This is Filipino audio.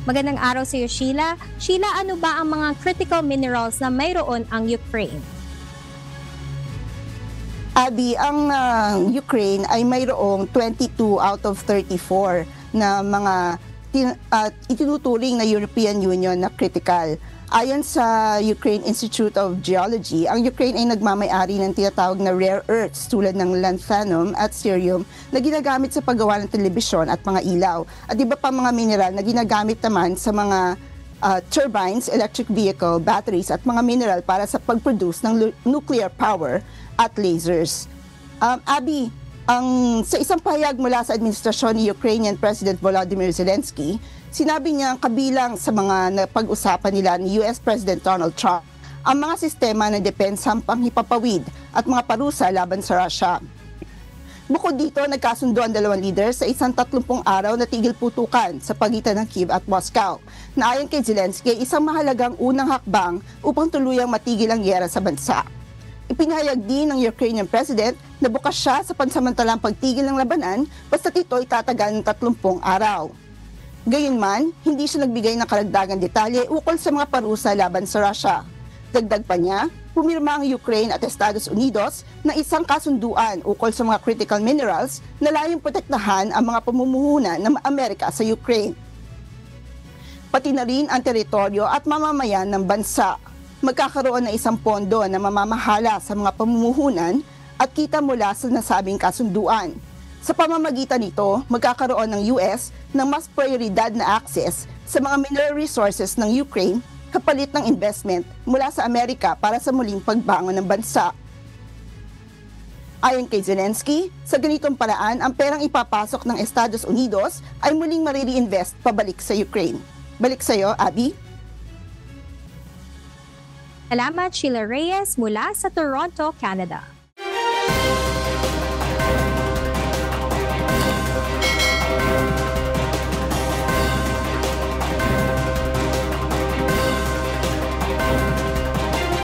Magandang araw sa iyo, Sheila. Sheila, ano ba ang mga critical minerals na mayroon ang Ukraine? Abby, ang Ukraine ay mayroong 22 out of 34 na mga itinuturing na European Union na critical. Ayon sa Ukraine Institute of Geology, ang Ukraine ay nagmamay-ari ng tinatawag na rare earths tulad ng lanthanum at cerium na ginagamit sa paggawa ng telebisyon at mga ilaw. At iba pa mga mineral na ginagamit naman sa mga turbines, electric vehicle, batteries at mga mineral para sa pag-produce ng nuclear power at lasers. Abby, sa isang pahayag mula sa administrasyon ni Ukrainian President Volodymyr Zelensky, sinabi niya kabilang sa mga napag-usapan nila ni US President Donald Trump ang mga sistema ng depensang panghipapawid at mga parusa laban sa Russia. Bukod dito, nagkasundo ang dalawang leader sa isang 30 araw na tigil putukan sa pagitan ng Kyiv at Moscow, na ayon kay Zelensky isang mahalagang unang hakbang upang tuluyang matigil ang giyera sa bansa. Ipinahayag din ng Ukrainian President na bukas siya sa pansamantalang pagtigil ng labanan basta't ito ay tatagal ng 30 araw. Gayunman, hindi siya nagbigay ng karagdagang detalye ukol sa mga parusa laban sa Russia. Dagdag pa niya, pumirma ang Ukraine at Estados Unidos na isang kasunduan ukol sa mga critical minerals na layong protektahan ang mga pamumuhunan ng Amerika sa Ukraine. Pati na rin ang teritoryo at mamamayan ng bansa. Magkakaroon ng isang pondo na mamamahala sa mga pamumuhunan at kita mula sa nasabing kasunduan. Sa pamamagitan nito, magkakaroon ng US ng mas prioridad na access sa mga mineral resources ng Ukraine kapalit ng investment mula sa Amerika para sa muling pagbangon ng bansa. Ayon kay Zelensky, sa ganitong paraan ang perang ipapasok ng Estados Unidos ay muling marireinvest pabalik sa Ukraine. Balik sa iyo, Abby. Salamat, Sheila Reyes mula sa Toronto, Canada.